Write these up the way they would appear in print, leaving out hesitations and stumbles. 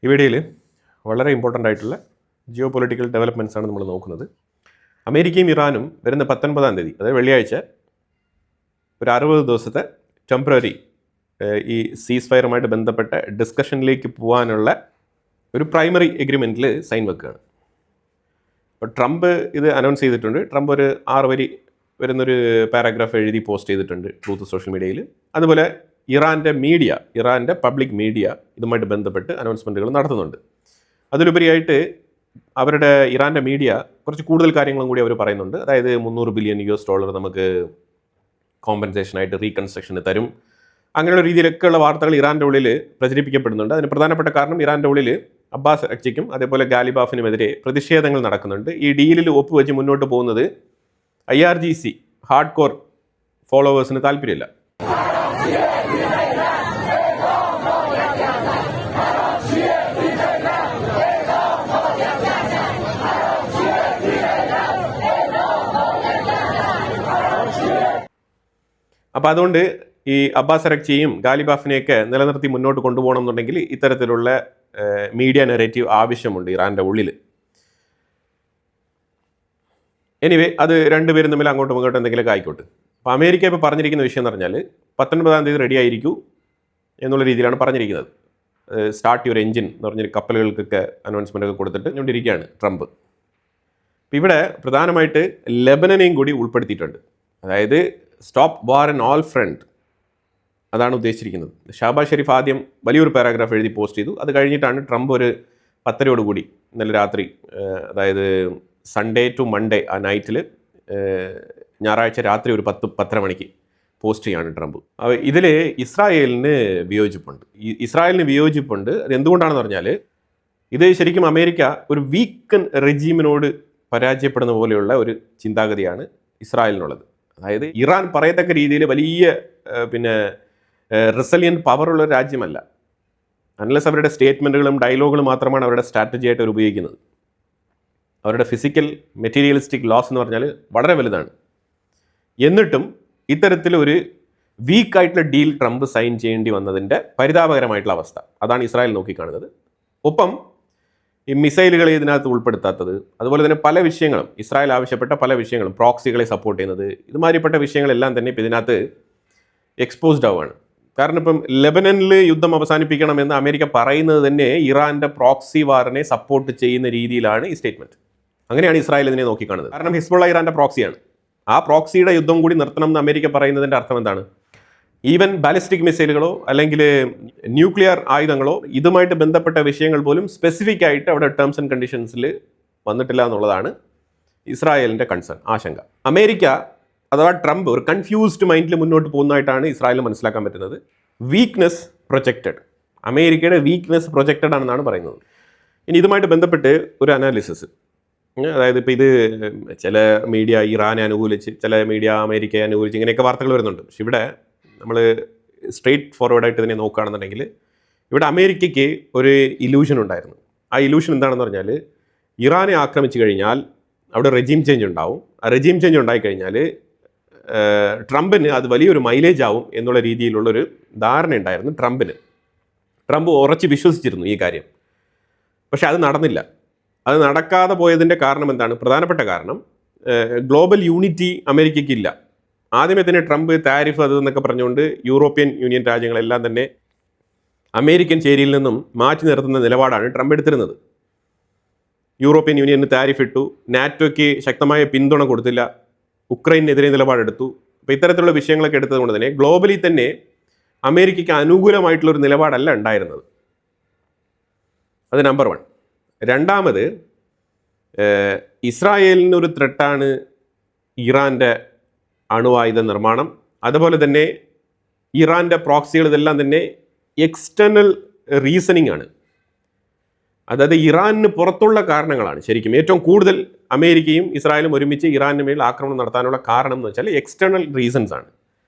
ഈ വീഡിയോയിൽ വളരെ ഇമ്പോർട്ടൻ്റ് ആയിട്ടുള്ള ജിയോ പൊളിറ്റിക്കൽ ഡെവലപ്മെൻറ്റ്സ് ആണ് നമ്മൾ നോക്കുന്നത്. അമേരിക്കയും ഇറാനും വരുന്ന 19-ാം തീയതി, അതായത് വെള്ളിയാഴ്ച, ഒരു 60 ദിവസത്തെ ടെമ്പററി ഈ സീസ് ഫയറുമായിട്ട് ബന്ധപ്പെട്ട ഡിസ്കഷനിലേക്ക് പോകാനുള്ള ഒരു പ്രൈമറി എഗ്രിമെൻറ്റിൽ സൈൻ വെക്കുകയാണ്. അപ്പോൾ ട്രംപ് ഇത് അനൗൺസ് ചെയ്തിട്ടുണ്ട്. ട്രംപ് ഒരു 6 വരി വരുന്നൊരു പാരാഗ്രാഫ് എഴുതി പോസ്റ്റ് ചെയ്തിട്ടുണ്ട് ട്രൂത്ത് സോഷ്യൽ മീഡിയയിൽ. അതുപോലെ ഇറാൻ്റെ പബ്ലിക് മീഡിയ ഇതുമായിട്ട് ബന്ധപ്പെട്ട് അനൗൺസ്മെൻറ്റുകൾ നടത്തുന്നുണ്ട്. അതിലുപരിയായിട്ട് ഇറാൻ്റെ മീഡിയ കുറച്ച് കൂടുതൽ കാര്യങ്ങളും കൂടി അവർ പറയുന്നുണ്ട്. അതായത് $300 ബില്യൺ നമുക്ക് കോമ്പൻസേഷനായിട്ട് റീകൺസ്ട്രക്ഷന് തരും. അങ്ങനെയുള്ള രീതിയിലൊക്കെയുള്ള വാർത്തകൾ ഇറാൻ്റെ ഉള്ളിൽ പ്രചരിപ്പിക്കപ്പെടുന്നുണ്ട്. അതിന് പ്രധാനപ്പെട്ട കാരണം ഇറാൻ്റെ ഉള്ളിൽ അബ്ബാസ് അറഗ്ചിക്കും അതേപോലെ ഗാലിബാഫിനുമെതിരെ പ്രതിഷേധങ്ങൾ നടക്കുന്നുണ്ട്. ഈ ഡീലിൽ ഒപ്പുവെച്ച് മുന്നോട്ട് പോകുന്നത് IRGC ഹാർഡ് കോർ ഫോളോവേഴ്സിന് താല്പര്യമില്ല. അപ്പോൾ അതുകൊണ്ട് ഈ അബ്ബാസ് അറഗ്ചിയും ഗാലിബാഫിനെയൊക്കെ നിലനിർത്തി മുന്നോട്ട് കൊണ്ടുപോകണം എന്നുണ്ടെങ്കിൽ ഇത്തരത്തിലുള്ള മീഡിയ നെറേറ്റീവ് ആവശ്യമുണ്ട് ഇറാൻ്റെ ഉള്ളിൽ. എനിവേ, അത് രണ്ടുപേരും തമ്മിൽ അങ്ങോട്ടും ഇങ്ങോട്ടും എന്തെങ്കിലുമൊക്കെ ആയിക്കോട്ടെ. അപ്പോൾ അമേരിക്ക ഇപ്പോൾ പറഞ്ഞിരിക്കുന്ന വിഷയം എന്ന് പറഞ്ഞാൽ 19-ാം തീയതി റെഡി ആയിരിക്കൂ എന്നുള്ള രീതിയിലാണ് പറഞ്ഞിരിക്കുന്നത്. സ്റ്റാർട്ട് യുവർ എഞ്ചിൻ എന്ന് പറഞ്ഞൊരു കപ്പലുകൾക്കൊക്കെ അനൗൺസ്മെൻ്റ് ഒക്കെ കൊടുത്തിട്ട് കൊണ്ടിരിക്കുകയാണ് ട്രംപ്. അപ്പോൾ ഇവിടെ പ്രധാനമായിട്ട് ലെബനനെയും കൂടി ഉൾപ്പെടുത്തിയിട്ടുണ്ട്. അതായത് stop war and all front, അതാണ് ഉദ്ദേശിച്ചിരിക്കുന്നത്. ഷഹബാസ് ഷെരീഫ് ആദ്യം വലിയൊരു പാരാഗ്രാഫ് എഴുതി പോസ്റ്റ് ചെയ്തു. അത് കഴിഞ്ഞിട്ടാണ് ട്രംപ് ഒരു 10:30 കൂടി ഇന്നലെ രാത്രി, അതായത് സൺഡേ ടു മൺഡേ ആ നൈറ്റിൽ, ഞായറാഴ്ച രാത്രി ഒരു 10-10:30 മണിക്ക് പോസ്റ്റ് ചെയ്യാണ് ട്രംപ്. ഇതിൽ ഇസ്രായേലിന് വിയോജിപ്പുണ്ട്. അത് എന്തുകൊണ്ടാണെന്ന് പറഞ്ഞാൽ, ഇത് ശരിക്കും അമേരിക്ക ഒരു വീക്കൻ റെജീമിനോട് പരാജയപ്പെടുന്ന പോലെയുള്ള ഒരു ചിന്താഗതിയാണ് ഇസ്രായേലിനുള്ളത്. അതായത് ഇറാൻ പറയത്തക്ക രീതിയിൽ വലിയ റെസിലിയൻ പവറുള്ള ഒരു രാജ്യമല്ല. അൺലെസ് അവരുടെ സ്റ്റേറ്റ്മെൻറ്റുകളും ഡയലോഗുകളും മാത്രമാണ് അവരുടെ സ്ട്രാറ്റജി ആയിട്ട് അവർ ഉപയോഗിക്കുന്നത്. അവരുടെ ഫിസിക്കൽ മെറ്റീരിയലിസ്റ്റിക് ലോസ് എന്ന് പറഞ്ഞാൽ വളരെ വലുതാണ്. എന്നിട്ടും ഇത്തരത്തിലൊരു വീക്കായിട്ടുള്ള ഡീൽ ട്രംപ് സൈൻ ചെയ്യേണ്ടി വന്നതിൻ്റെ പരിതാപകരമായിട്ടുള്ള അവസ്ഥ, അതാണ് ഇസ്രായേൽ നോക്കിക്കാണുന്നത്. ഒപ്പം ഈ മിസൈലുകളെ ഇതിനകത്ത് ഉൾപ്പെടുത്താത്തത്, അതുപോലെ തന്നെ പല വിഷയങ്ങളും, ഇസ്രായേൽ ആവശ്യപ്പെട്ട പല വിഷയങ്ങളും, പ്രോക്സികളെ സപ്പോർട്ട് ചെയ്യുന്നത്, ഇതുമാതിരിപ്പെട്ട വിഷയങ്ങളെല്ലാം തന്നെ ഇപ്പം ഇതിനകത്ത് എക്സ്പോസ്ഡ് ആവുകയാണ്. കാരണം ഇപ്പം ലെബനനിൽ യുദ്ധം അവസാനിപ്പിക്കണമെന്ന് അമേരിക്ക പറയുന്നത് തന്നെ ഇറാൻ്റെ പ്രോക്സി വാറിനെ സപ്പോർട്ട് ചെയ്യുന്ന രീതിയിലാണ് ഈ സ്റ്റേറ്റ്മെൻറ്റ്. അങ്ങനെയാണ് ഇസ്രായേൽ ഇതിനെ നോക്കിക്കാണുന്നത്. കാരണം ഹിസ്ബുള്ള ഇറാൻ്റെ പ്രോക്സിയാണ്. ആ പ്രോക്സിയുടെ യുദ്ധം കൂടി നിർത്തണം എന്ന് അമേരിക്ക പറയുന്നതിൻ്റെ അർത്ഥം എന്താണ്? ഈവൻ ബാലിസ്റ്റിക് മിസൈലുകളോ അല്ലെങ്കിൽ ന്യൂക്ലിയർ ആയുധങ്ങളോ ഇതുമായിട്ട് ബന്ധപ്പെട്ട വിഷയങ്ങൾ പോലും സ്പെസിഫിക് ആയിട്ട് അവിടെ ടേംസ് ആൻഡ് കണ്ടീഷൻസിൽ വന്നിട്ടില്ല എന്നുള്ളതാണ് ഇസ്രായേലിൻ്റെ കൺസേൺ, ആശങ്ക. അമേരിക്ക അഥവാ ട്രംപ് ഒരു കൺഫ്യൂസ്ഡ് മൈൻഡിൽ മുന്നോട്ട് പോകുന്നതായിട്ടാണ് ഇസ്രായേലിന് മനസ്സിലാക്കാൻ പറ്റുന്നത്. വീക്ക്നെസ് പ്രൊജക്റ്റഡ്, അമേരിക്കയുടെ വീക്ക്നെസ് പ്രൊജക്റ്റഡ് ആണെന്നാണ് പറയുന്നത്. ഇനി ഇതുമായിട്ട് ബന്ധപ്പെട്ട് ഒരു അനാലിസിസ്, അതായത് ഇപ്പോൾ ഇത് ചില മീഡിയ ഇറാനെ അനുകൂലിച്ച്, ചില മീഡിയ അമേരിക്കയെ അനുകൂലിച്ച്, ഇങ്ങനെയൊക്കെ വാർത്തകൾ വരുന്നുണ്ട്. പക്ഷെ ഇവിടെ നമ്മൾ സ്ട്രെയിറ്റ് ഫോർവേഡായിട്ട് ഇതിനെ നോക്കുകയാണെന്നുണ്ടെങ്കിൽ, ഇവിടെ അമേരിക്കയ്ക്ക് ഒരു ഇലൂഷൻ ഉണ്ടായിരുന്നു. ആ ഇലൂഷൻ എന്താണെന്ന് പറഞ്ഞാൽ, ഇറാനെ ആക്രമിച്ചു കഴിഞ്ഞാൽ അവിടെ റെജീം ചേഞ്ച് ഉണ്ടാവും. ആ റെജീം ചേഞ്ച് ഉണ്ടായിക്കഴിഞ്ഞാൽ ട്രംപിന് അത് വലിയൊരു മൈലേജ് ആവും എന്നുള്ള രീതിയിലുള്ളൊരു ധാരണ ഉണ്ടായിരുന്നു ട്രംപിന്. ട്രംപ് ഉറച്ച് വിശ്വസിച്ചിരുന്നു ഈ കാര്യം. പക്ഷെ അത് നടന്നില്ല. അത് നടക്കാതെ പോയതിൻ്റെ കാരണം എന്താണ്? പ്രധാനപ്പെട്ട കാരണം, ഗ്ലോബൽ യൂണിറ്റി അമേരിക്കയ്ക്കില്ല. ആദ്യമേ തന്നെ ട്രംപ് താരിഫ് അതെന്നൊക്കെ പറഞ്ഞുകൊണ്ട് യൂറോപ്യൻ യൂണിയൻ രാജ്യങ്ങളെല്ലാം തന്നെ അമേരിക്കൻ ചേരിയിൽ നിന്നും മാറ്റി നിർത്തുന്ന നിലപാടാണ് ട്രംപ് എടുത്തിരുന്നത്. യൂറോപ്യൻ യൂണിയന് താരിഫ് ഇട്ടു, നാറ്റോയ്ക്ക് ശക്തമായ പിന്തുണ കൊടുത്തില്ല, ഉക്രൈനെതിരെ നിലപാടെടുത്തു. അപ്പോൾ ഇത്തരത്തിലുള്ള വിഷയങ്ങളൊക്കെ എടുത്തതുകൊണ്ട് തന്നെ ഗ്ലോബലി തന്നെ അമേരിക്കയ്ക്ക് അനുകൂലമായിട്ടുള്ളൊരു നിലപാടല്ല ഉണ്ടായിരുന്നത്. അത് നമ്പർ 1. രണ്ടാമത്, ഇസ്രായേലിനൊരു ത്രെട്ടാണ് ഇറാൻ്റെ അണുവായുധ നിർമ്മാണം. അതുപോലെ തന്നെ ഇറാൻ്റെ പ്രോക്സികൾ, ഇതെല്ലാം തന്നെ എക്സ്റ്റേണൽ റീസണിങ് ആണ്. അതായത് ഇറാനിന് പുറത്തുള്ള കാരണങ്ങളാണ് ശരിക്കും ഏറ്റവും കൂടുതൽ അമേരിക്കയും ഇസ്രായേലും ഒരുമിച്ച് ഇറാന് മേൽ ആക്രമണം നടത്താനുള്ള കാരണം എന്ന് വെച്ചാൽ എക്സ്റ്റേണൽ റീസൺസ് ആണ്,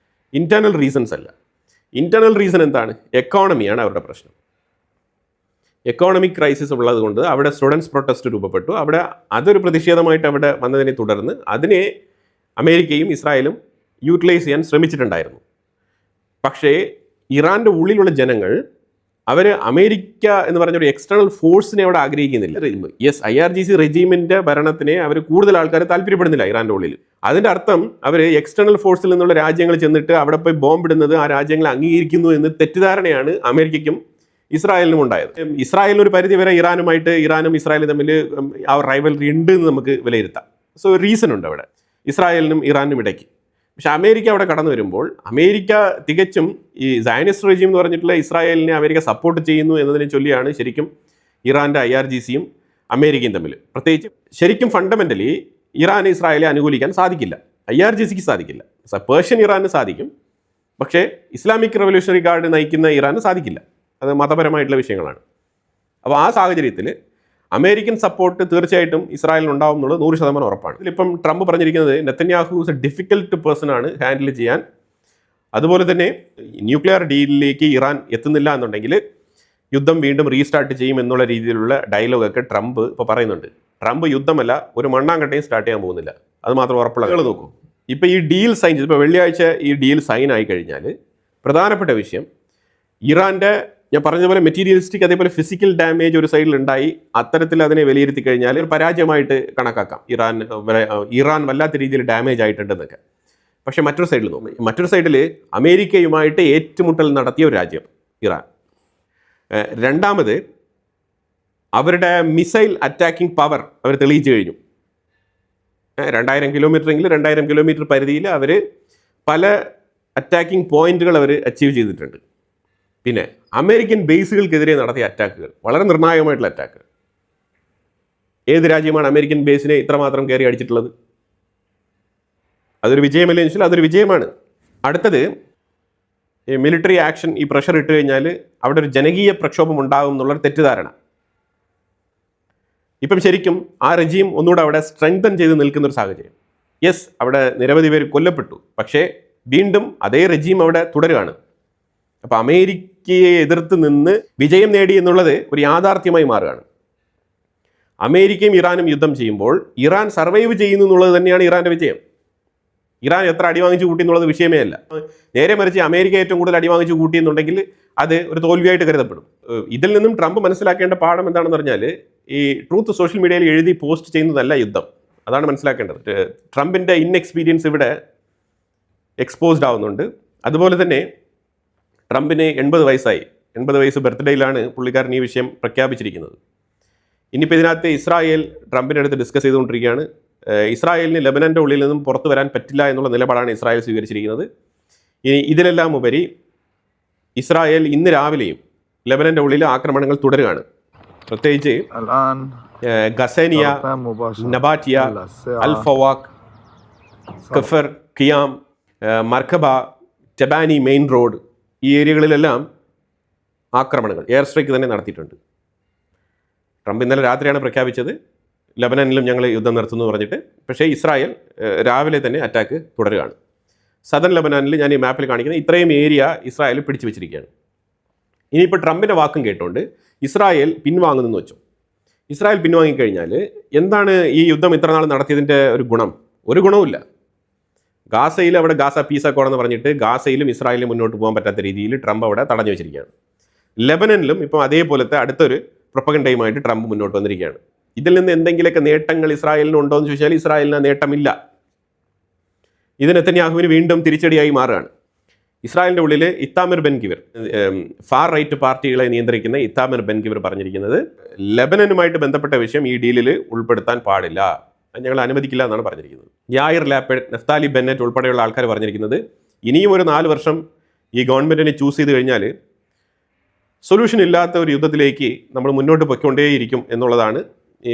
ഇൻറ്റേർണൽ റീസൺസ് അല്ല. ഇൻറ്റേർണൽ റീസൺ എന്താണ്? എക്കോണമിയാണ് അവരുടെ പ്രശ്നം. എക്കോണമിക് ക്രൈസിസ് ഉള്ളത് കൊണ്ട് അവിടെ സ്റ്റുഡൻസ് പ്രൊട്ടസ്റ്റ് രൂപപ്പെട്ടു. അവിടെ അതൊരു പ്രതിഷേധമായിട്ട് അവിടെ വന്നതിനെ തുടർന്ന് അതിനെ അമേരിക്കയും ഇസ്രായേലും യൂട്ടിലൈസ് ചെയ്യാൻ ശ്രമിച്ചിട്ടുണ്ടായിരുന്നു. പക്ഷേ ഇറാൻ്റെ ഉള്ളിലുള്ള ജനങ്ങൾ അവർ അമേരിക്ക എന്ന് പറഞ്ഞൊരു എക്സ്റ്റേണൽ ഫോഴ്സിനെ അവിടെ ആഗ്രഹിക്കുന്നില്ല. യെസ്, IRGC റെജീമിന്റെ ഭരണത്തിനെ അവർ കൂടുതൽ ആൾക്കാർ താല്പര്യപ്പെടുന്നില്ല ഇറാന്റെ ഉള്ളിൽ. അതിന്റെ അർത്ഥം അവർ എക്സ്റ്റേണൽ ഫോഴ്സിൽ നിന്നുള്ള രാജ്യങ്ങൾ ചെന്നിട്ട് അവിടെ പോയി ബോംബിടുന്നത് ആ രാജ്യങ്ങളെ അംഗീകരിക്കുന്നു എന്ന് തെറ്റിദ്ധാരണയാണ് അമേരിക്കയ്ക്കും ഇസ്രായേലിനും ഉണ്ടായത്. ഇസ്രായേലിന് ഒരു പരിധി വരെ ഇറാനും ഇസ്രായേലും തമ്മിൽ ആ റൈവൽറി ഉണ്ട് എന്ന് നമുക്ക് വിലയിരുത്താം. സോ റീസൺ ഉണ്ട് അവിടെ ഇസ്രായേലിനും ഇറാനും ഇടയ്ക്ക്. പക്ഷെ അമേരിക്ക അവിടെ കടന്നു വരുമ്പോൾ അമേരിക്ക തികച്ചും ഈ സയനിസ്റ്റ് റെജീം എന്ന് പറഞ്ഞിട്ടുള്ള ഇസ്രായേലിനെ അമേരിക്ക സപ്പോർട്ട് ചെയ്യുന്നു എന്നതിനെ ചൊല്ലിയാണ് ശരിക്കും ഇറാൻ്റെ IRGCയും അമേരിക്കയും തമ്മിൽ. പ്രത്യേകിച്ച് ശരിക്കും ഫണ്ടമെൻ്റലി ഇറാന് ഇസ്രായേലെ അനുകൂലിക്കാൻ സാധിക്കില്ല, IRGCക്ക് സാധിക്കില്ല. പേർഷ്യൻ ഇറാന് സാധിക്കും, പക്ഷേ ഇസ്ലാമിക് റവല്യൂഷണറി ഗാർഡ് നയിക്കുന്ന ഇറാന് സാധിക്കില്ല. അത് മതപരമായിട്ടുള്ള വിഷയങ്ങളാണ്. അപ്പോൾ ആ സാഹചര്യത്തിൽ അമേരിക്കൻ സപ്പോർട്ട് തീർച്ചയായിട്ടും ഇസ്രായേലിന് ഉണ്ടാവും എന്നുള്ളത് 100% ഉറപ്പാണ്. ഇതിലിപ്പം ട്രംപ് പറഞ്ഞിരിക്കുന്നത് Netanyahu is A difficult person ആണ് ഹാൻഡിൽ ചെയ്യാൻ. അതുപോലെ തന്നെ ന്യൂക്ലിയർ ഡീലിലേക്ക് ഇറാൻ എത്തുന്നില്ല എന്നുണ്ടെങ്കിൽ യുദ്ധം വീണ്ടും റീസ്റ്റാർട്ട് ചെയ്യും എന്നുള്ള രീതിയിലുള്ള ഡയലോഗൊക്കെ ട്രംപ് ഇപ്പോൾ പറയുന്നുണ്ട്. ട്രംപ് യുദ്ധമല്ല, ഒരു മണ്ണാങ്കട്ടയും സ്റ്റാർട്ട് ചെയ്യാൻ പോകുന്നില്ല, അത് മാത്രം ഉറപ്പുള്ള ആളുകൾ നോക്കും. ഇപ്പോൾ ഈ ഡീൽ സൈൻ ചെയ്ത് ഇപ്പോൾ വെള്ളിയാഴ്ച ഈ ഡീൽ സൈൻ ആയി കഴിഞ്ഞാൽ പ്രധാനപ്പെട്ട വിഷയം ഇറാൻ്റെ, ഞാൻ പറഞ്ഞ പോലെ മെറ്റീരിയലിസ്റ്റിക് അതേപോലെ ഫിസിക്കൽ ഡാമേജ് ഒരു സൈഡിൽ ഉണ്ടായി. അത്തരത്തിൽ അതിനെ വിലയിരുത്തി കഴിഞ്ഞാൽ ഒരു പരാജയമായിട്ട് കണക്കാക്കാം. ഇറാൻ വല്ലാത്ത രീതിയിൽ ഡാമേജ് ആയിട്ടുണ്ടെന്നൊക്കെ. പക്ഷേ മറ്റൊരു സൈഡിൽ അമേരിക്കയുമായിട്ട് ഏറ്റുമുട്ടൽ നടത്തിയ ഒരു രാജ്യം ഇറാൻ. രണ്ടാമത് അവരുടെ മിസൈൽ അറ്റാക്കിംഗ് പവർ അവർ തെളിയിച്ചു കഴിഞ്ഞു. 2000 കിലോമീറ്ററെങ്കിൽ 2000 കിലോമീറ്റർ പരിധിയിൽ അവർ പല അറ്റാക്കിംഗ് പോയിന്റുകൾ അവർ അച്ചീവ് ചെയ്തിട്ടുണ്ട്. പിന്നെ അമേരിക്കൻ ബേസുകൾക്കെതിരെ നടത്തിയ അറ്റാക്കുകൾ, വളരെ നിർണായകമായിട്ടുള്ള അറ്റാക്കുകൾ. ഏത് രാജ്യമാണ് അമേരിക്കൻ ബേസിനെ ഇത്രമാത്രം കയറി അടിച്ചിട്ടുള്ളത്? അതൊരു വിജയമല്ലേ എന്ന് വെച്ചാൽ അതൊരു വിജയമാണ്. അടുത്തത് ഈ മിലിറ്ററി ആക്ഷൻ, ഈ പ്രഷർ ഇട്ട് കഴിഞ്ഞാൽ അവിടെ ഒരു ജനകീയ പ്രക്ഷോഭം ഉണ്ടാകും എന്നുള്ളൊരു തെറ്റിദ്ധാരണ. ഇപ്പം ശരിക്കും ആ റെജീം ഒന്നുകൂടെ അവിടെ സ്ട്രെങ്തൻ ചെയ്ത് നിൽക്കുന്നൊരു സാഹചര്യം. യെസ്, അവിടെ നിരവധി പേര് കൊല്ലപ്പെട്ടു, പക്ഷേ വീണ്ടും അതേ റെജീം അവിടെ തുടരുകയാണ്. അപ്പോൾ അമേരിക്കയെ എതിർത്ത് നിന്ന് വിജയം നേടി എന്നുള്ളത് ഒരു യാഥാർത്ഥ്യമായി മാറുകയാണ്. അമേരിക്കയും ഇറാനും യുദ്ധം ചെയ്യുമ്പോൾ ഇറാൻ സർവൈവ് ചെയ്യുന്നു എന്നുള്ളത് തന്നെയാണ് ഇറാൻ്റെ വിജയം. ഇറാൻ എത്ര അടിവാങ്ങിച്ച് കൂട്ടി എന്നുള്ളത് വിഷയമേ അല്ല. നേരെ മറിച്ച് അമേരിക്ക ഏറ്റവും കൂടുതൽ അടിവാങ്ങിച്ച് കൂട്ടി എന്നുണ്ടെങ്കിൽ അത് ഒരു തോൽവിയായിട്ട് കരുതപ്പെടും. ഇതിൽ നിന്നും ട്രംപ് മനസ്സിലാക്കേണ്ട പാഠം എന്താണെന്ന് പറഞ്ഞാൽ, ഈ ട്രൂത്ത് സോഷ്യൽ മീഡിയയിൽ എഴുതി പോസ്റ്റ് ചെയ്യുന്നതല്ല യുദ്ധം. അതാണ് മനസ്സിലാക്കേണ്ടത്. ട്രംപിൻ്റെ ഇൻഎക്സ്പീരിയൻസ് ഇവിടെ എക്സ്പോസ്ഡ് ആവുന്നുണ്ട്. അതുപോലെ തന്നെ ട്രംപിന് 80 വയസ്സായി. 80 വയസ്സ് ബർത്ത്ഡേയിലാണ് പുള്ളിക്കാരൻ ഈ വിഷയം പ്രഖ്യാപിച്ചിരിക്കുന്നത്. ഇനിയിപ്പോൾ ഇതിനകത്ത് ഇസ്രായേൽ ട്രംപിൻ്റെ അടുത്ത് ഡിസ്കസ് ചെയ്തുകൊണ്ടിരിക്കുകയാണ്. ഇസ്രായേലിന് ലെബനൻ്റെ ഉള്ളിൽ നിന്നും പുറത്തു വരാൻ പറ്റില്ല എന്നുള്ള നിലപാടാണ് ഇസ്രായേൽ സ്വീകരിച്ചിരിക്കുന്നത്. ഇനി ഇതിലെല്ലാം ഉപരി ഇസ്രായേൽ ഇന്ന് രാവിലെയും ലെബനൻ്റെ ഉള്ളിൽ ആക്രമണങ്ങൾ തുടരുകയാണ്. പ്രത്യേകിച്ച് ഗസേനിയ, നബാറ്റിയ, അൽ ഫവാഖ്, കഫർ, ഖിയാം, മർക്കബ, ടെബാനി മെയിൻ റോഡ്, ഈ ഏരിയകളിലെല്ലാം ആക്രമണങ്ങൾ, എയർ സ്ട്രൈക്ക് തന്നെ നടത്തിയിട്ടുണ്ട്. ട്രംപ് ഇന്നലെ രാത്രിയാണ് പ്രഖ്യാപിച്ചത് ലെബനനിലും ഞങ്ങൾ യുദ്ധം നിർത്തുന്നു പറഞ്ഞിട്ട്. പക്ഷേ ഇസ്രായേൽ രാവിലെ തന്നെ അറ്റാക്ക് തുടരുകയാണ്. സദൻ ലെബനാനിൽ ഞാൻ ഈ മാപ്പിൽ കാണിക്കുന്ന ഇത്രയും ഏരിയ ഇസ്രായേൽ പിടിച്ചു വെച്ചിരിക്കുകയാണ്. ഇനിയിപ്പോൾ ട്രംപിൻ്റെ വാക്കും കേട്ടുകൊണ്ട് ഇസ്രായേൽ പിൻവാങ്ങുന്നെന്ന് വെച്ചു. ഇസ്രായേൽ പിൻവാങ്ങിക്കഴിഞ്ഞാൽ എന്താണ് ഈ യുദ്ധം ഇത്ര നാൾ നടത്തിയതിൻ്റെ ഒരു ഗുണം? ഒരു ഗുണവുമില്ല. ഗാസയിൽ അവിടെ ഗാസ പീസ് അക്കോർഡ് എന്ന് പറഞ്ഞിട്ട് ഗാസയിലും ഇസ്രായേലിലും മുന്നോട്ട് പോകാൻ പറ്റാത്ത രീതിയിൽ ട്രംപ് അവിടെ തടഞ്ഞു വെച്ചിരിക്കുകയാണ്. ലെബനനിലും ഇപ്പം അതേപോലത്തെ അടുത്തൊരു പ്രൊപ്പഗൻഡയുമായിട്ട് ട്രംപ് മുന്നോട്ട് വന്നിരിക്കുകയാണ്. ഇതിൽ നിന്ന് എന്തെങ്കിലുമൊക്കെ നേട്ടങ്ങൾ ഇസ്രായേലിന് ഉണ്ടോ എന്ന് ചോദിച്ചാൽ ഇസ്രായേലിന് നേട്ടമില്ല. ഇത് നെതന്യാഹുവിന് വീണ്ടും തിരിച്ചടിയായി മാറുകയാണ്. ഇസ്രായേലിൻ്റെ ഉള്ളിൽ ഇത്താമിർ ബെൻ ഗിവർ, ഫാർ റൈറ്റ് പാർട്ടികളെ നിയന്ത്രിക്കുന്ന ഇത്താമിർ ബെൻ ഗിവർ പറഞ്ഞിരിക്കുന്നത് ലെബനനുമായിട്ട് ബന്ധപ്പെട്ട വിഷയം ഈ ഡീലിൽ ഉൾപ്പെടുത്താൻ പാടില്ല, ഞങ്ങൾ അനുവദിക്കില്ല എന്നാണ് പറഞ്ഞിരിക്കുന്നത്. യായിർ ലാപ്പിഡ്, നഫ്താലി ബെന്നറ്റ് ഉൾപ്പെടെയുള്ള ആൾക്കാർ പറഞ്ഞിരിക്കുന്നത് ഇനിയും ഒരു 4 വർഷം ഈ ഗവൺമെൻറ്റിനെ ചൂസ് ചെയ്ത് കഴിഞ്ഞാൽ സൊല്യൂഷൻ ഇല്ലാത്ത ഒരു യുദ്ധത്തിലേക്ക് നമ്മൾ മുന്നോട്ട് പൊയ്ക്കൊണ്ടേയിരിക്കും എന്നുള്ളതാണ് ഈ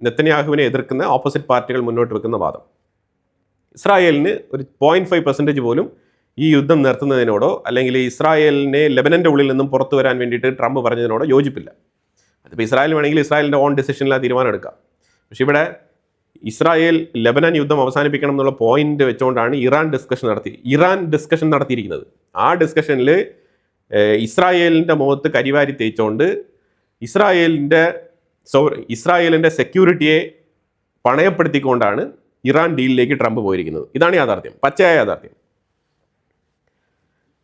നെതന്യാഹുവിനെ എതിർക്കുന്ന ഓപ്പോസിറ്റ് പാർട്ടികൾ മുന്നോട്ട് വെക്കുന്ന വാദം. ഇസ്രായേലിന് ഒരു 0.5% പോലും ഈ യുദ്ധം നിർത്തുന്നതിനോടോ അല്ലെങ്കിൽ ഇസ്രായേലിനെ ലെബനൻ്റെ ഉള്ളിൽ നിന്നും പുറത്തു വരാൻ വേണ്ടിയിട്ട് ട്രംപ് പറഞ്ഞതിനോടോ യോജിപ്പില്ല. അതിപ്പോൾ ഇസ്രായേൽ വേണമെങ്കിൽ ഇസ്രായേലിൻ്റെ ഓൺ ഡിസിഷനിൽ ആ തീരുമാനം എടുക്കാം. പക്ഷേ ഇവിടെ ഇസ്രായേൽ ലെബനൻ യുദ്ധം അവസാനിപ്പിക്കണം എന്നുള്ള പോയിന്റ് വെച്ചുകൊണ്ടാണ് ഇറാൻ ഡിസ്കഷൻ നടത്തിയിരിക്കുന്നത്. ആ ഡിസ്കഷനിൽ ഇസ്രായേലിൻ്റെ മുഖത്ത് കരിവാരി തേച്ചുകൊണ്ട് ഇസ്രായേലിൻ്റെ സെക്യൂരിറ്റിയെ പണയപ്പെടുത്തിക്കൊണ്ടാണ് ഇറാൻ ഡീലിലേക്ക് ട്രംപ് പോയിരിക്കുന്നത്. ഇതാണ് യാഥാർത്ഥ്യം, പച്ചയായ യാഥാർത്ഥ്യം.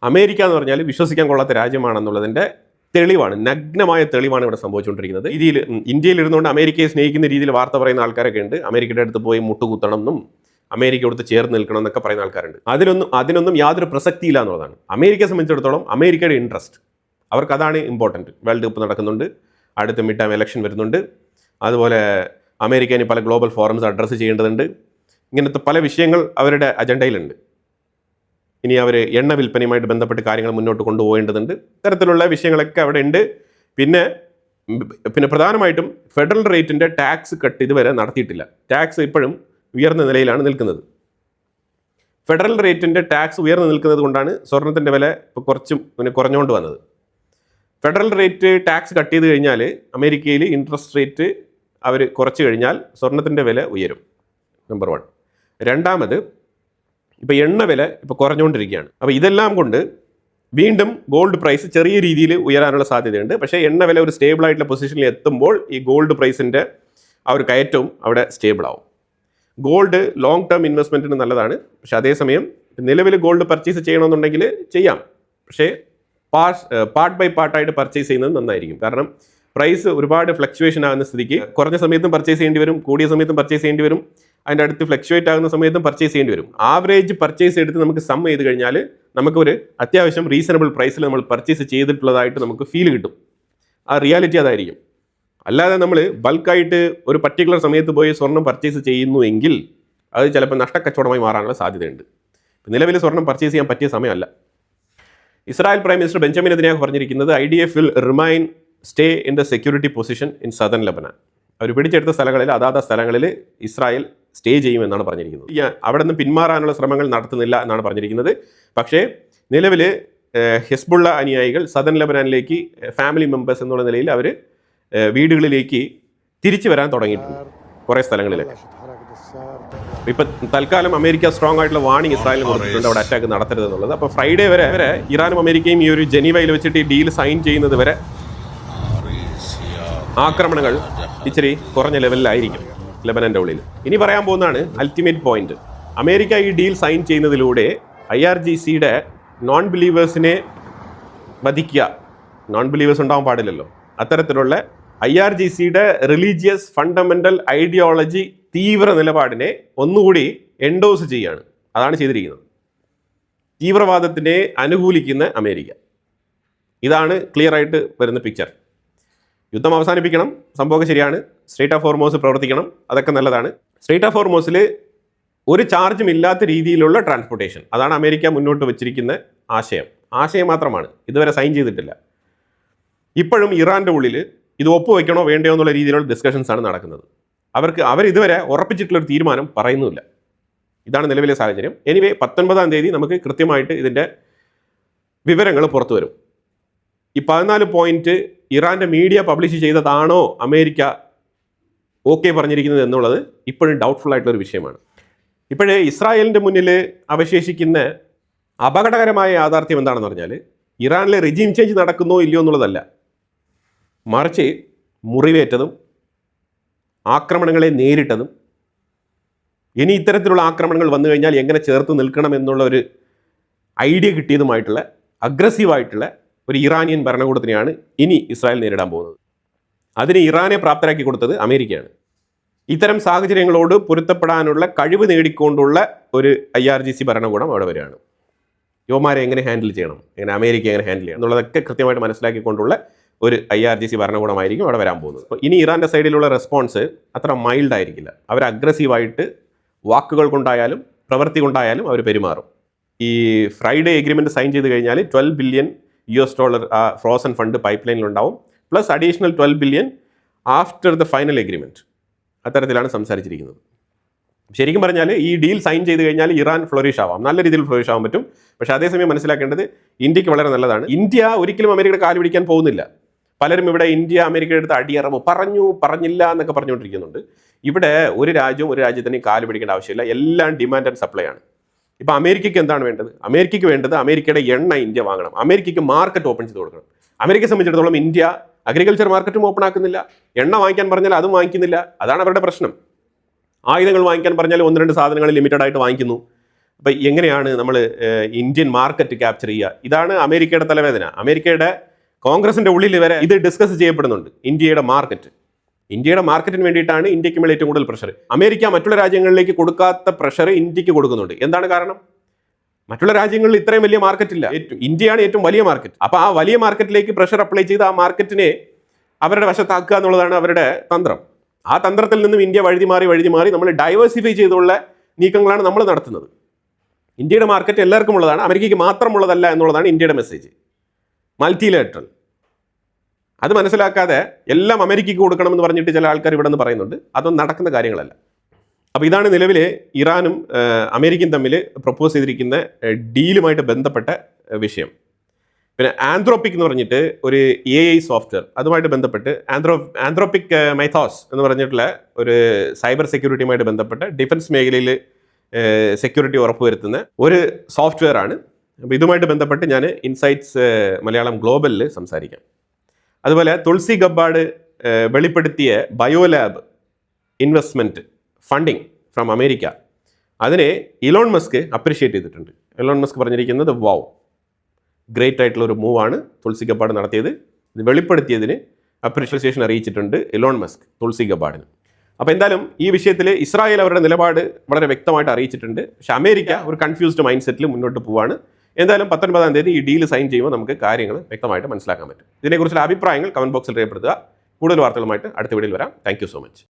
അമേരിക്ക എന്ന് പറഞ്ഞാൽ വിശ്വസിക്കാൻ കൊള്ളാത്ത രാജ്യമാണെന്നുള്ളതിൻ്റെ തെളിവാണ്, നഗ്നമായ തെളിവാണ് ഇവിടെ സംഭവിച്ചുകൊണ്ടിരിക്കുന്നത്. ഇന്ത്യയിൽ ഇരുന്നുകൊണ്ട് അമേരിക്കയെ സ്നേഹിക്കുന്ന രീതിയിൽ വാർത്ത പറയുന്ന ആൾക്കാരൊക്കെ ഉണ്ട്. അമേരിക്കയുടെ അടുത്ത് പോയി മുട്ടുകുത്തണം എന്നും അമേരിക്കയോട് ചേർന്ന് നിൽക്കണം എന്നൊക്കെ പറയുന്ന ആൾക്കാരുണ്ട്. അതിനൊന്നും യാതൊരു പ്രസക്തിയില്ല എന്നുള്ളതാണ്. അമേരിക്കയെ സംബന്ധിച്ചിടത്തോളം അമേരിക്കയുടെ ഇൻട്രസ്റ്റ് അവർക്ക് അതാണ് ഇമ്പോർട്ടൻറ്റ്. വേൾഡ് കപ്പ് നടക്കുന്നുണ്ട്, അടുത്ത മിഡ് ടൈം ഇലക്ഷൻ വരുന്നുണ്ട്, അതുപോലെ അമേരിക്ക ഇനി പല ഗ്ലോബൽ ഫോറംസ് അഡ്രസ്സ് ചെയ്യേണ്ടതുണ്ട്. ഇങ്ങനത്തെ പല വിഷയങ്ങൾ അവരുടെ അജണ്ടയിലുണ്ട്. ഇനി അവർ എണ്ണ വിൽപ്പനയുമായിട്ട് ബന്ധപ്പെട്ട് കാര്യങ്ങൾ മുന്നോട്ട് കൊണ്ടുപോകേണ്ടതുണ്ട്. ഇത്തരത്തിലുള്ള വിഷയങ്ങളൊക്കെ അവിടെ ഉണ്ട്. പിന്നെ പ്രധാനമായിട്ടും ഫെഡറൽ റേറ്റിൻ്റെ ടാക്സ് കട്ട് ഇതുവരെ നടത്തിയിട്ടില്ല. ടാക്സ് ഇപ്പോഴും ഉയർന്ന നിലയിലാണ് നിൽക്കുന്നത്. ഫെഡറൽ റേറ്റിൻ്റെ ടാക്സ് ഉയർന്നു നിൽക്കുന്നത് കൊണ്ടാണ് സ്വർണത്തിൻ്റെ വില ഇപ്പോൾ കുറഞ്ഞുകൊണ്ട് വന്നത്. ഫെഡറൽ റേറ്റ് ടാക്സ് കട്ട് ചെയ്ത് കഴിഞ്ഞാൽ അമേരിക്കയിൽ ഇൻട്രസ്റ്റ് റേറ്റ് അവർ കുറച്ച് കഴിഞ്ഞാൽ സ്വർണത്തിൻ്റെ വില ഉയരും, നമ്പർ 1. രണ്ടാമത്, ഇപ്പോൾ എണ്ണ വില ഇപ്പോൾ കുറഞ്ഞുകൊണ്ടിരിക്കുകയാണ്. അപ്പോൾ ഇതെല്ലാം കൊണ്ട് വീണ്ടും ഗോൾഡ് പ്രൈസ് ചെറിയ രീതിയിൽ ഉയരാനുള്ള സാധ്യതയുണ്ട്. പക്ഷേ എണ്ണ വില ഒരു സ്റ്റേബിൾ ആയിട്ടുള്ള പൊസിഷനിൽ എത്തുമ്പോൾ ഈ ഗോൾഡ് പ്രൈസിൻ്റെ ആ ഒരു കയറ്റവും അവിടെ സ്റ്റേബിൾ ആവും. ഗോൾഡ് ലോങ് ടേം ഇൻവെസ്റ്റ്മെൻറ്റിന് നല്ലതാണ്. പക്ഷേ അതേസമയം നിലവിൽ ഗോൾഡ് പർച്ചേസ് ചെയ്യണമെന്നുണ്ടെങ്കിൽ ചെയ്യാം. പക്ഷേ പാർട്ട് ബൈ പാർട്ടായിട്ട് പർച്ചേസ് ചെയ്യുന്നത് നന്നായിരിക്കും. കാരണം പ്രൈസ് ഒരുപാട് ഫ്ലക്ച്വേഷൻ ആകുന്ന സ്ഥിതിക്ക് കുറഞ്ഞ സമയത്തും പർച്ചേസ് ചെയ്യേണ്ടി വരും, കൂടിയ സമയത്തും പർച്ചേസ് ചെയ്യേണ്ടി വരും, അതിൻ്റെ അടുത്ത് ഫ്ലക്ച്വേറ്റ് ആകുന്ന സമയത്തും പർച്ചേസ് ചെയ്യേണ്ടി വരും. ആവറേജ് പർച്ചേസ് എടുത്ത് നമുക്ക് സം ചെയ്ത് കഴിഞ്ഞാൽ നമുക്കൊരു അത്യാവശ്യം റീസണബിൾ പ്രൈസിൽ നമ്മൾ പർച്ചേസ് ചെയ്തിട്ടുള്ളതായിട്ട് നമുക്ക് ഫീൽ കിട്ടും. ആ റിയാലിറ്റി അതായിരിക്കും. അല്ലാതെ നമ്മൾ ബൾക്കായിട്ട് ഒരു പർട്ടിക്കുലർ സമയത്ത് പോയി സ്വർണം പർച്ചേസ് ചെയ്യുന്നുവെങ്കിൽ അത് ചിലപ്പോൾ നഷ്ടക്കച്ചവടമായി മാറാനുള്ള സാധ്യതയുണ്ട്. നിലവിൽ സ്വർണം പർച്ചേസ് ചെയ്യാൻ പറ്റിയ സമയമല്ല. Israel prime minister Benjamin Netanyahu പറഞ്ഞിരിക്കുന്നത് IDF will remain stay in the security position in southern Lebanon. അവർ പിടിച്ചെടുത്ത സ്ഥലങ്ങളിൽ അതാത് സ്ഥലങ്ങളിൽ ഇസ്രായേൽ സ്റ്റേ ചെയ്യുമെന്നാണ് പറഞ്ഞിരിക്കുന്നത്. അവിടെ നിന്ന് പിന്മാറാനുള്ള ശ്രമങ്ങൾ നടത്തുന്നില്ല എന്നാണ് പറഞ്ഞിരിക്കുന്നത്. പക്ഷേ നിലവിൽ ഹിസ്ബുള്ള അനുയായികൾ സദൻ ലെബനാനിലേക്ക് ഫാമിലി മെമ്പേഴ്സ് എന്നുള്ള നിലയിൽ അവർ വീടുകളിലേക്ക് തിരിച്ചു വരാൻ തുടങ്ങിയിട്ടുണ്ട് കുറേ സ്ഥലങ്ങളിലൊക്കെ. ഇപ്പം തൽക്കാലം അമേരിക്ക സ്ട്രോങ് ആയിട്ടുള്ള വാർണിംഗ് ഇസ്രായേലിന് കൊടുത്തിട്ടുണ്ട് അവിടെ അറ്റാക്ക് നടത്തരുത് എന്നുള്ളത്. അപ്പോൾ ഫ്രൈഡേ വരെ ഇറാനും അമേരിക്കയും ഈ ഒരു ജനീവയിൽ വെച്ചിട്ട് ഈ ഡീൽ സൈൻ ചെയ്യുന്നത് വരെ ആക്രമണങ്ങൾ ഇച്ചിരി കുറഞ്ഞ ലെവലിലായിരിക്കും ലെബനൻ്റെ ഉള്ളിൽ. ഇനി പറയാൻ പോകുന്നതാണ് അൾട്ടിമേറ്റ് പോയിന്റ്. അമേരിക്ക ഈ ഡീൽ സൈൻ ചെയ്യുന്നതിലൂടെ IRGCയുടെ നോൺ ബിലീവേഴ്സിനെ വധിക്കുക. നോൺ ബിലീവേഴ്സ് ഉണ്ടാവാൻ പാടില്ലല്ലോ. അത്തരത്തിലുള്ള IRGCയുടെ റിലീജിയസ് ഫണ്ടമെൻ്റൽ ഐഡിയോളജി തീവ്ര നിലപാടിനെ ഒന്നുകൂടി എൻഡോസ് ചെയ്യുകയാണ്. അതാണ് ചെയ്തിരിക്കുന്നത്. തീവ്രവാദത്തിനെ അനുകൂലിക്കുന്ന അമേരിക്ക. ഇതാണ് ക്ലിയർ ആയിട്ട് വരുന്ന പിക്ചർ. യുദ്ധം അവസാനിപ്പിക്കണം, സംഭവം ശരിയാണ്. സ്ട്രേറ്റ് ഓഫ് ഹോർമോസ് പ്രവർത്തിക്കണം, അതൊക്കെ നല്ലതാണ്. സ്ട്രേറ്റ് ഓഫ് ഹോർമോസിൽ ഒരു ചാർജും ഇല്ലാത്ത രീതിയിലുള്ള ട്രാൻസ്പോർട്ടേഷൻ, അതാണ് അമേരിക്ക മുന്നോട്ട് വെച്ചിരിക്കുന്ന ആശയം മാത്രമാണ്. ഇതുവരെ സൈൻ ചെയ്തിട്ടില്ല. ഇപ്പോഴും ഇറാൻ്റെ ഉള്ളിൽ ഇത് ഒപ്പുവെക്കണോ വേണ്ടയോ എന്നുള്ള രീതിയിലുള്ള ഡിസ്കഷൻസ് ആണ് നടക്കുന്നത്. അവരിതുവരെ ഉറപ്പിച്ചിട്ടുള്ളൊരു തീരുമാനം പറയുന്നുമില്ല. ഇതാണ് നിലവിലെ സാഹചര്യം. എനിവേ 19-ാം തീയതി നമുക്ക് കൃത്യമായിട്ട് ഇതിൻ്റെ വിവരങ്ങൾ പുറത്തു വരും. ഈ 14 പോയിന്റ് ഇറാൻ്റെ മീഡിയ പബ്ലിഷ് ചെയ്തതാണോ അമേരിക്ക ഓക്കെ പറഞ്ഞിരിക്കുന്നത് എന്നുള്ളത് ഇപ്പോഴും ഡൗട്ട്ഫുൾ ആയിട്ടുള്ളൊരു വിഷയമാണ്. ഇപ്പോഴേ ഇസ്രായേലിൻ്റെ മുന്നിൽ അവശേഷിക്കുന്ന അപകടകരമായ യാഥാർത്ഥ്യം എന്താണെന്ന് പറഞ്ഞാൽ ഇറാനിലെ റെജീം ചേഞ്ച് നടക്കുന്നോ ഇല്ലയോ എന്നുള്ളതല്ല, മറിച്ച് മുറിവേറ്റതും ആക്രമണങ്ങളെ നേരിട്ടതും ഇനി ഇത്തരത്തിലുള്ള ആക്രമണങ്ങൾ വന്നു കഴിഞ്ഞാൽ എങ്ങനെ ചേർത്ത് നിൽക്കണം എന്നുള്ള ഒരു ഐഡിയ കിട്ടിയതുമായിട്ടുള്ള അഗ്രസീവായിട്ടുള്ള ഒരു ഇറാനിയൻ ഭരണകൂടത്തിനെയാണ് ഇനി ഇസ്രായേൽ നേരിടാൻ പോകുന്നത്. അതിന് ഇറാനെ പ്രാപ്തരാക്കി കൊടുത്തത് അമേരിക്കയാണ്. ഇത്തരം സാഹചര്യങ്ങളോട് പൊരുത്തപ്പെടാനുള്ള കഴിവ് നേടിക്കൊണ്ടുള്ള ഒരു IRGC ഭരണകൂടം അവിടെ വരികയാണ്. യുവമാരെ എങ്ങനെ ഹാൻഡിൽ ചെയ്യണം, എങ്ങനെ അമേരിക്ക എങ്ങനെ ഹാൻഡിൽ ചെയ്യണം എന്നുള്ളതൊക്കെ കൃത്യമായിട്ട് മനസ്സിലാക്കിക്കൊണ്ടുള്ള ഒരു IRGC ഭരണകൂടമായിരിക്കും അവിടെ വരാൻ പോകുന്നത്. അപ്പോൾ ഇനി ഇറാൻ്റെ സൈഡിലുള്ള റെസ്പോൺസ് അത്ര മൈൽഡ് ആയിരിക്കില്ല. അവർ അഗ്രസീവായിട്ട് വാക്കുകൾ കൊണ്ടായാലും പ്രവൃത്തി കൊണ്ടായാലും അവർ പെരുമാറും. ഈ ഫ്രൈഡേ എഗ്രിമെൻറ്റ് സൈൻ ചെയ്ത് കഴിഞ്ഞാൽ $12 ബില്യൺ ഫ്രോസൺ ഫണ്ട് പൈപ്പ് ലൈനിലുണ്ടാവും, plus additional $12 billion after the final agreement. അത്തരത്തിലാണ് സംസാരിച്ചിരിക്കുന്നത്. ശരിക്കും പറഞ്ഞാൽ ഈ ഡീൽ സൈൻ ചെയ്ത് കഴിഞ്ഞാൽ ഇറാൻ ഫ്ലോറിഷ് ആവാം, നല്ല രീതിയിൽ ഫ്ലോറിഷ് ആവാൻ പറ്റും. പക്ഷേ അതേസമയം മനസ്സിലാക്കേണ്ടത് ഇന്ത്യക്ക് വളരെ നല്ലതാണ്. ഇന്ത്യ ഒരിക്കലും അമേരിക്കയുടെ കാല് പിടിക്കാൻ പോകുന്നില്ല. പലരും ഇവിടെ ഇന്ത്യ അമേരിക്കയുടെ അടുത്ത് അടിയറവ് പറഞ്ഞില്ല എന്നൊക്കെ പറഞ്ഞുകൊണ്ടിരിക്കുന്നുണ്ട്. ഇവിടെ ഒരു രാജ്യത്തിനും കാല് പിടിക്കേണ്ട ആവശ്യമില്ല. എല്ലാം ഡിമാൻഡ് ആൻഡ് സപ്ലൈ ആണ്. ഇപ്പോൾ അമേരിക്കയ്ക്ക് എന്താണ് വേണ്ടത്? അമേരിക്കയ്ക്ക് വേണ്ടത് അമേരിക്കയുടെ എണ്ണ ഇന്ത്യ വാങ്ങണം, അമേരിക്കയ്ക്ക് മാർക്കറ്റ് ഓപ്പൺ ചെയ്ത് കൊടുക്കണം. അമേരിക്കയെ സംബന്ധിച്ചിടത്തോളം ഇന്ത്യ അഗ്രികൾച്ചർ മാർക്കറ്റും ഓപ്പൺ ആക്കുന്നില്ല, എണ്ണ വാങ്ങിക്കാൻ പറഞ്ഞാൽ അതും വാങ്ങിക്കുന്നില്ല. അതാണ് അവരുടെ പ്രശ്നം. ആയുധങ്ങൾ വാങ്ങിക്കാൻ പറഞ്ഞാൽ 1-2 സാധനങ്ങൾ ലിമിറ്റഡ് ആയിട്ട് വാങ്ങിക്കുന്നു. അപ്പോൾ എങ്ങനെയാണ് നമ്മൾ ഇന്ത്യൻ മാർക്കറ്റ് ക്യാപ്ചർ ചെയ്യുക? ഇതാണ് അമേരിക്കയുടെ തലവേദന. അമേരിക്കയുടെ കോൺഗ്രസിന്റെ ഉള്ളിൽ വരെ ഇത് ഡിസ്കസ് ചെയ്യപ്പെടുന്നുണ്ട്. ഇന്ത്യയുടെ മാർക്കറ്റിന് വേണ്ടിയിട്ടാണ് ഇന്ത്യക്ക് മേൽ ഏറ്റവും കൂടുതൽ പ്രഷർ. അമേരിക്ക മറ്റുള്ള രാജ്യങ്ങളിലേക്ക് കൊടുക്കാത്ത പ്രഷർ ഇന്ത്യക്ക് കൊടുക്കുന്നുണ്ട്. എന്താണ് കാരണം? മറ്റുള്ള രാജ്യങ്ങളിൽ ഇത്രയും വലിയ മാർക്കറ്റ് ഇല്ല. ഇന്ത്യയാണ് ഏറ്റവും വലിയ മാർക്കറ്റ്. അപ്പോൾ ആ വലിയ മാർക്കറ്റിലേക്ക് പ്രഷർ അപ്ലൈ ചെയ്ത് ആ മാർക്കറ്റിനെ അവരുടെ വശത്താക്കുക എന്നുള്ളതാണ് അവരുടെ തന്ത്രം. ആ തന്ത്രത്തിൽ നിന്നും ഇന്ത്യ വഴുതി മാറി നമ്മൾ ഡൈവേഴ്സിഫൈ ചെയ്തുള്ള നീക്കങ്ങളാണ് നമ്മൾ നടത്തുന്നത്. ഇന്ത്യയുടെ മാർക്കറ്റ് എല്ലാവർക്കും ഉള്ളതാണ്, അമേരിക്കയ്ക്ക് മാത്രമുള്ളതല്ല എന്നുള്ളതാണ് ഇന്ത്യയുടെ മെസ്സേജ്. മൾട്ടിലാറ്ററൽ. അത് മനസ്സിലാക്കാതെ എല്ലാം അമേരിക്കയ്ക്ക് കൊടുക്കണമെന്ന് പറഞ്ഞിട്ട് ചില ആൾക്കാർ ഇവിടെ നിന്ന് പറയുന്നുണ്ട്. അതൊന്നും നടക്കുന്ന കാര്യങ്ങളല്ല. അപ്പോൾ ഇതാണ് നിലവിൽ ഇറാനും അമേരിക്കയും തമ്മിൽ പ്രപ്പോസ് ചെയ്തിരിക്കുന്ന ഡീലുമായിട്ട് ബന്ധപ്പെട്ട വിഷയം. പിന്നെ ആന്ത്രോപ്പിക് എന്ന് പറഞ്ഞിട്ട് ഒരു AI സോഫ്റ്റ്വെയർ, അതുമായിട്ട് ബന്ധപ്പെട്ട് ആന്ത്രോപ്പിക് മൈത്തോസ് എന്ന് പറഞ്ഞിട്ടുള്ള ഒരു സൈബർ സെക്യൂരിറ്റിയുമായിട്ട് ബന്ധപ്പെട്ട് ഡിഫൻസ് മേഖലയിൽ സെക്യൂരിറ്റി ഉറപ്പുവരുത്തുന്ന ഒരു സോഫ്റ്റ്വെയർ ആണ്. അപ്പോൾ ഇതുമായിട്ട് ബന്ധപ്പെട്ട് ഞാൻ ഇൻസൈറ്റ്സ് മലയാളം ഗ്ലോബലിൽ സംസാരിക്കാം. അതുപോലെ തുളസി ഗബ്ബാർഡ് വെളിപ്പെടുത്തിയ biolab investment funding from America, അതിനെ ഇലോൺ മസ്ക് അപ്രിഷ്യേറ്റ് ചെയ്തിട്ടുണ്ട്. ഇലോൺ മസ്ക് പറഞ്ഞിരിക്കുന്നത് വാവ്, ഗ്രേറ്റ് ആയിട്ടുള്ള ഒരു മൂവാണ് തുളസി ഗബ്ബാർഡ് നടത്തിയത്. ഇത് വെളിപ്പെടുത്തിയതിന് അപ്രിഷ്യേഷൻ അറിയിച്ചിട്ടുണ്ട് ഇലോൺ മസ്ക് തുളസി ഗബ്ബാർഡിന്. അപ്പോൾ എന്തായാലും ഈ വിഷയത്തിൽ ഇസ്രായേൽ അവരുടെ നിലപാട് വളരെ വ്യക്തമായിട്ട് അറിയിച്ചിട്ടുണ്ട്. പക്ഷേ അമേരിക്ക ഒരു കൺഫ്യൂസ്ഡ് മൈൻഡ് സെറ്റിൽ മുന്നോട്ട് പോവാണ്. എന്തായാലും 19-ാം തീയതി ഈ ഡീൽ സൈൻ ചെയ്യുമ്പോൾ നമുക്ക് കാര്യങ്ങൾ വ്യക്തമായിട്ട് മനസ്സിലാക്കാൻ പറ്റും. ഇതിനെക്കുറിച്ചുള്ള അഭിപ്രായങ്ങൾ കമന്റ് ബോക്സിൽ രേഖപ്പെടുത്തുക. കൂടുതൽ വാർത്തകളുമായിട്ട് അടുത്ത വീഡിയോയിൽ വരാം. Thank you so much.